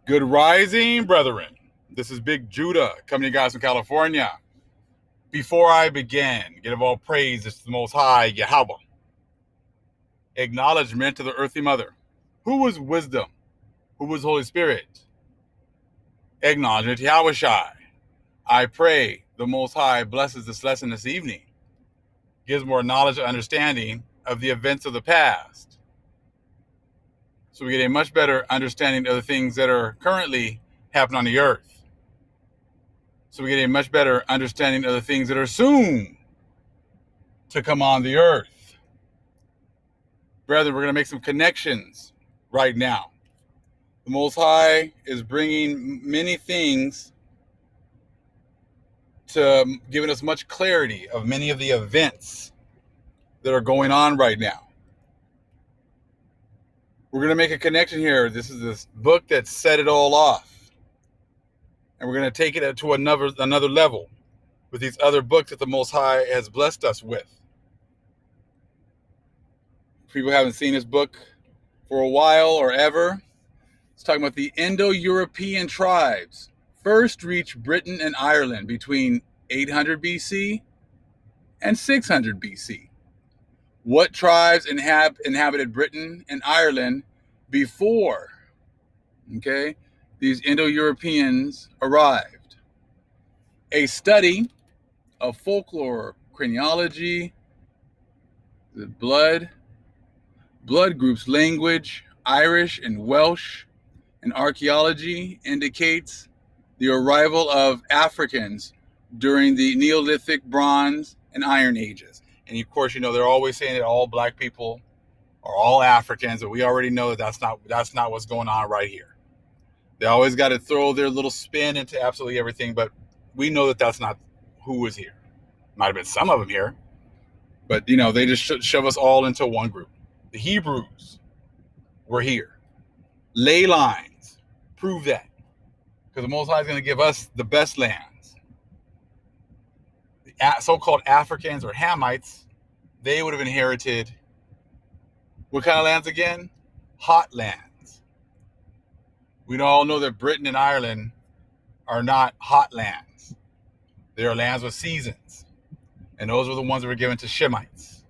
Good rising, brethren. This is Big Judah coming to you guys from California. Before I begin, give all praise to the Most High Yahweh. Acknowledgement to the earthly mother. Who was wisdom? Who was Holy Spirit? Acknowledgement to Yahweh Shai. I pray the Most High blesses this lesson this evening, gives more knowledge and understanding of the events of the past, so we get a much better understanding of the things that are currently happening on the earth. So we get a much better understanding of the things that are soon to come on the earth. Brethren, we're going to make some connections right now. The Most High is bringing many things to giving us much clarity of many of the events that are going on right now. We're going to make a connection here. This is this book that set it all off. And we're going to take it to another level with these other books that the Most High has blessed us with. People haven't seen this book for a while or ever. It's talking about the Indo-European tribes first reached Britain and Ireland between 800 BC and 600 BC. What tribes inhabited Britain and Ireland before, these Indo-Europeans arrived? A study of folklore, craniology, the blood groups, language, Irish and Welsh, and archaeology indicates the arrival of Africans during the Neolithic, Bronze, and Iron Ages. And of course, they're always saying that all black people are all Africans, but we already know that that's not what's going on right here. They always got to throw their little spin into absolutely everything, but we know that that's not who was here. Might have been some of them here, but they just shove us all into one group. The Hebrews were here. Ley lines prove that, because the Most High is going to give us the best lands. The so-called Africans or Hamites, they would have inherited what kind of lands again? Hot lands. We all know that Britain and Ireland are not hot lands. They are lands with seasons. And those were the ones that were given to Shemites.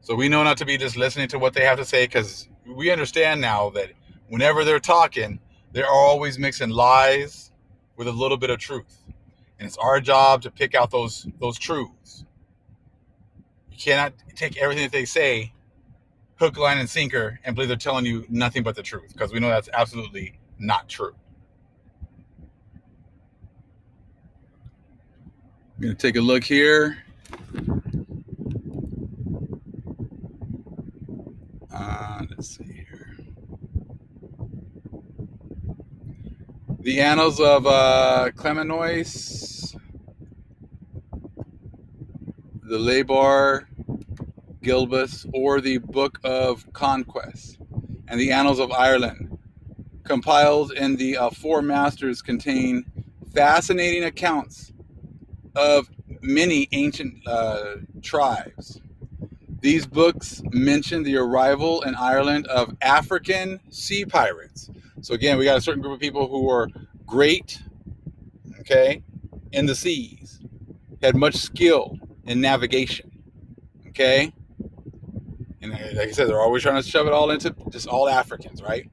So we know not to be just listening to what they have to say, because we understand now that whenever they're talking, they're always mixing lies with a little bit of truth. And it's our job to pick out those truths. You cannot take everything that they say, hook, line, and sinker, and believe they're telling you nothing but the truth, because we know that's absolutely not true. I'm going to take a look here. Let's see here. The Annals of Clemenois, the Labar Gilbus, or the Book of Conquest, and the Annals of Ireland, compiled in the Four Masters, contain fascinating accounts of many ancient tribes. These books mention the arrival in Ireland of African sea pirates. So again, we got a certain group of people who were great, in the seas, had much skill in navigation, And like I said, they're always trying to shove it all into just all Africans, right?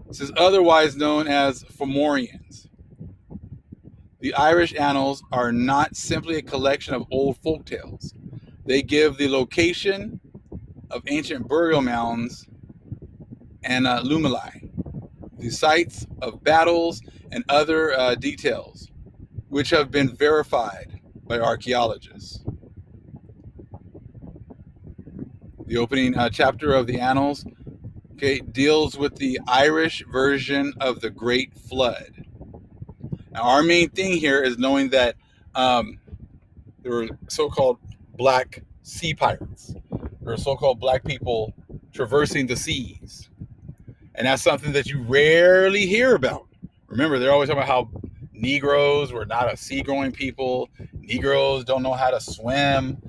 This is otherwise known as Fomorians. The Irish annals are not simply a collection of old folk tales. They give the location of ancient burial mounds and lumuli, the sites of battles, and other details, which have been verified by archaeologists. The opening chapter of the Annals, deals with the Irish version of the Great Flood. Now, our main thing here is knowing that there were so-called black sea pirates. There were so-called black people traversing the seas. And that's something that you rarely hear about. Remember, they're always talking about how Negroes were not a sea-going people. Negroes don't know how to swim.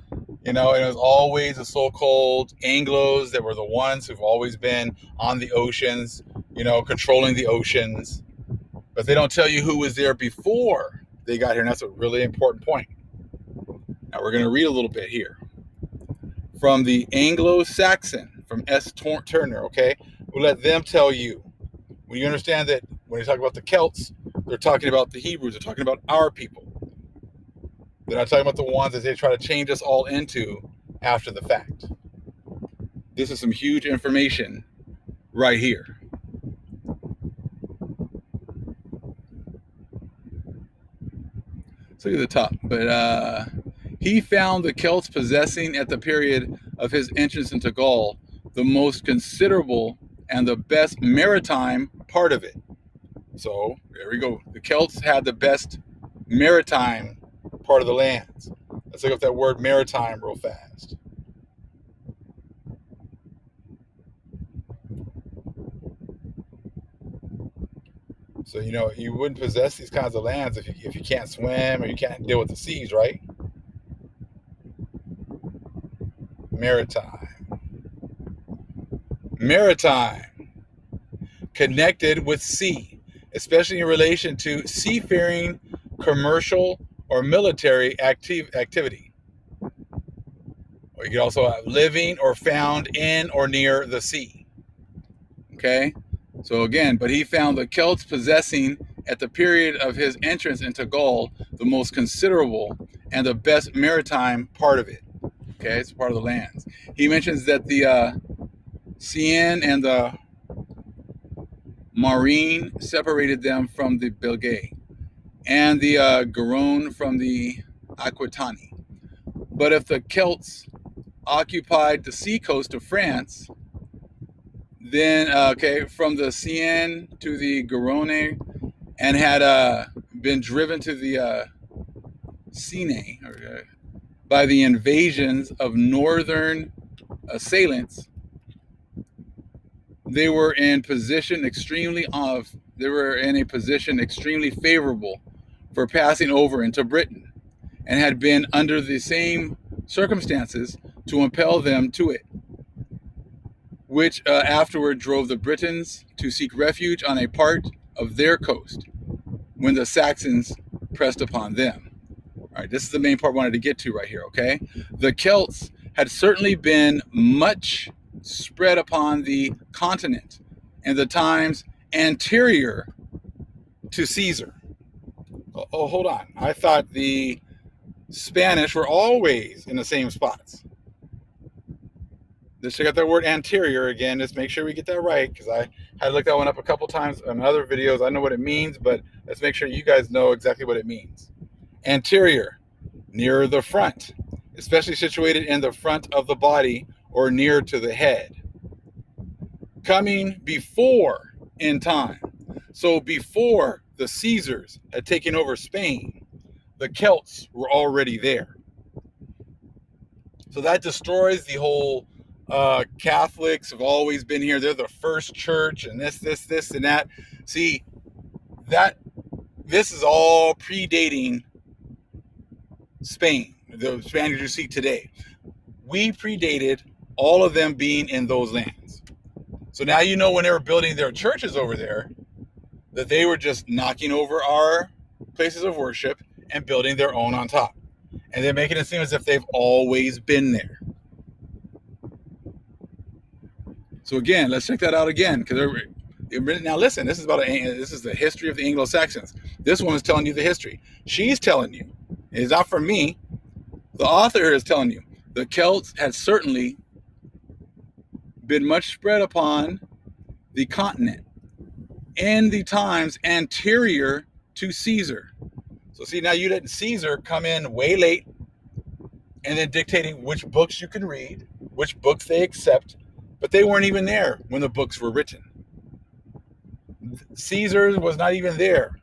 And it was always the so-called Anglos that were the ones who've always been on the oceans, controlling the oceans. But they don't tell you who was there before they got here, and that's a really important point. Now we're going to read a little bit here from the Anglo-Saxon, from S. Turner, okay? We'll let them tell you. When you understand that when they talk about the Celts, they're talking about the Hebrews, they're talking about our people. They're not talking about the ones that they try to change us all into after the fact. This is some huge information right here. Let's look at the top. But he found the Celts possessing at the period of his entrance into Gaul the most considerable and the best maritime part of it. So there we go. The Celts had the best maritime part of the lands. Let's look up that word maritime real fast. So, you wouldn't possess these kinds of lands if you can't swim or you can't deal with the seas, right? Maritime. Maritime. Connected with sea, especially in relation to seafaring, commercial, or military activity. Or you could also have living or found in or near the sea. Okay? So again, but he found the Celts possessing at the period of his entrance into Gaul the most considerable and the best maritime part of it. Okay, it's part of the lands. He mentions that the Seine and the Marine separated them from the Belgae, and the Garonne from the Aquitani. But if the Celts occupied the seacoast of France, then from the Seine to the Garonne, and had been driven to the Seine by the invasions of northern assailants, they were in a position extremely favorable for passing over into Britain, and had been under the same circumstances to impel them to it, which afterward drove the Britons to seek refuge on a part of their coast when the Saxons pressed upon them. All right, this is the main part I wanted to get to right here, okay? The Celts had certainly been much spread upon the continent in the times anterior to Caesar. Oh, hold on. I thought the Spanish were always in the same spots. Let's check out that word anterior again. Just make sure we get that right, because I had to look that one up a couple times in other videos. I know what it means, but let's make sure you guys know exactly what it means. Anterior, near the front, especially situated in the front of the body or near to the head. Coming before in time. So before the Caesars had taken over Spain, the Celts were already there. So that destroys the whole Catholics have always been here. They're the first church, and this, and that. See, this is all predating Spain, the Spaniards you see today. We predated all of them being in those lands. So now you know when they were building their churches over there, that they were just knocking over our places of worship and building their own on top. And they're making it seem as if they've always been there. So again, let's check that out again. Now listen, this is the history of the Anglo-Saxons. This one is telling you the history. She's telling you. It's not from me. The author is telling you. The Celts had certainly been much spread upon the continent in the times anterior to Caesar. So see, now you let Caesar come in way late and then dictating which books you can read, which books they accept, but they weren't even there when the books were written. Caesar was not even there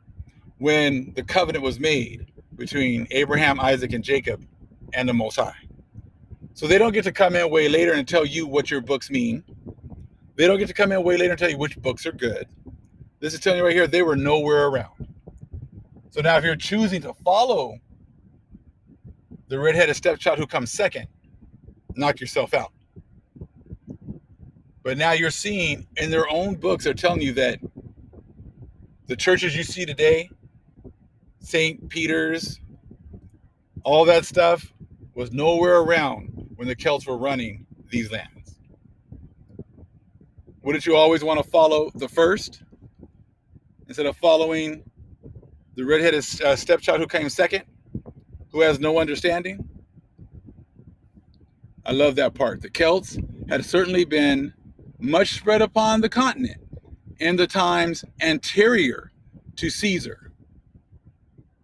when the covenant was made between Abraham, Isaac, and Jacob and the Most High. So they don't get to come in way later and tell you what your books mean. They don't get to come in way later and tell you which books are good. This is telling you right here, they were nowhere around. So now if you're choosing to follow the redheaded stepchild who comes second, knock yourself out. But now you're seeing in their own books, they're telling you that the churches you see today, St. Peter's, all that stuff, was nowhere around when the Celts were running these lands. Wouldn't you always want to follow the first instead of following the redheaded stepchild who came second, who has no understanding? I love that part. The Celts had certainly been much spread upon the continent in the times anterior to Caesar.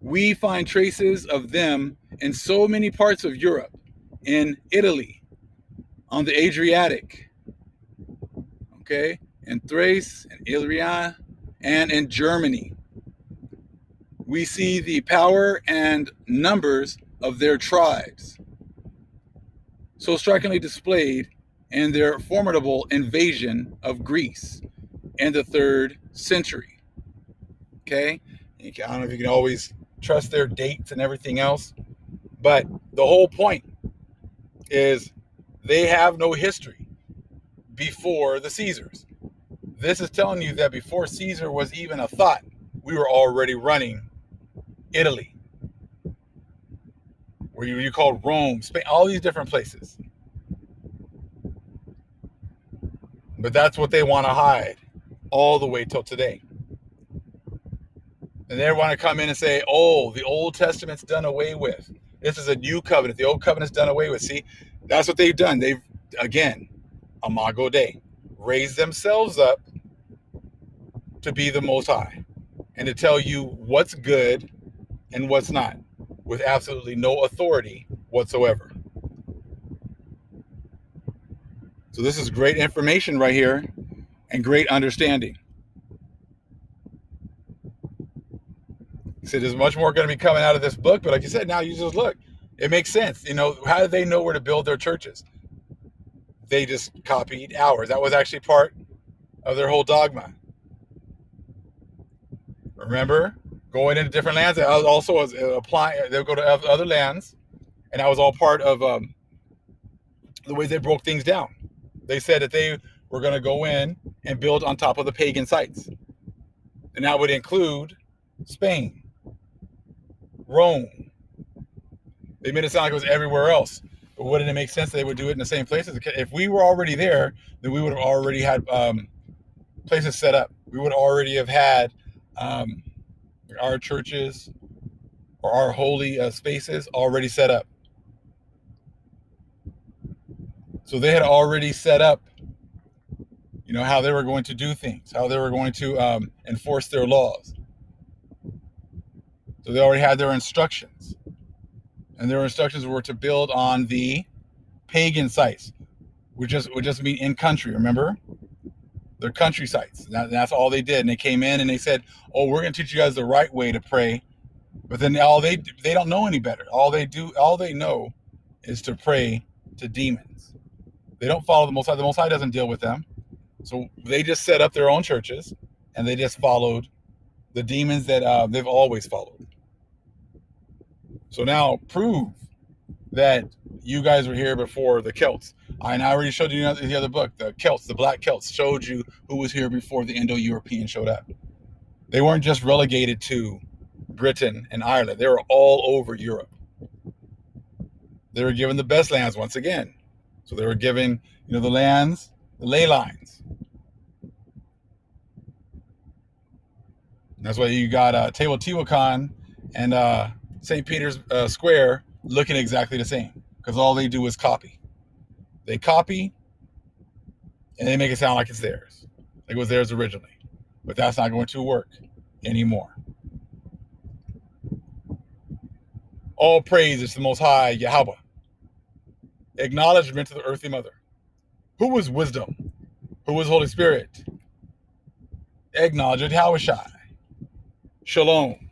We find traces of them in so many parts of Europe, in Italy, on the Adriatic, okay, in Thrace, in Illyria, and in Germany. We see the power and numbers of their tribes so strikingly displayed in their formidable invasion of Greece in the 3rd century. Okay? I don't know if you can always trust their dates and everything else, but the whole point is they have no history before the Caesars. This is telling you that before Caesar was even a thought, we were already running Italy, where you called Rome, Spain, all these different places. But that's what they want to hide all the way till today. And they want to come in and say, oh, the Old Testament's done away with. This is a new covenant. The old covenant's done away with. See, that's what they've done. They've, again, Imago Dei, raised themselves up to be the Most High and to tell you what's good and what's not, with absolutely no authority whatsoever. So this is great information right here and great understanding. So there's much more going to be coming out of this book, but like you said, now you just look. It makes sense. You know, how did they know where to build their churches? They just copied ours. That was actually part of their whole dogma. Remember? Going into different lands. That also was applying. They'll go to other lands, and that was all part of the way they broke things down. They said that they were going to go in and build on top of the pagan sites. And that would include Spain, Rome. They made it sound like it was everywhere else. But wouldn't it make sense that they would do it in the same places? If we were already there, then we would have already had places set up. We would already have had our churches or our holy spaces already set up. So they had already set up, you know, how they were going to do things, how they were going to enforce their laws. So they already had their instructions. And their instructions were to build on the pagan sites, which would just mean in country, remember? They're country sites. That's all they did. And they came in and they said, oh, we're going to teach you guys the right way to pray. But then they don't know any better. All they know is to pray to demons. They don't follow the Most High. The Most High doesn't deal with them. So they just set up their own churches and they just followed the demons that they've always followed. So now prove that you guys were here before the Celts. I already showed you the other book, the Celts, the Black Celts, showed you who was here before the Indo-European showed up. They weren't just relegated to Britain and Ireland. They were all over Europe. They were given the best lands once again. So they were given, you know, the lands, the ley lines. And that's why you got Teotihuacan and St. Peter's Square looking exactly the same, because all they do is copy. They copy and they make it sound like it's theirs, like it was theirs originally. But that's not going to work anymore. All praise is the Most High Yahweh. Acknowledgement to the earthly mother. Who was wisdom? Who was Holy Spirit? Acknowledge Yahweh Shai. Shalom.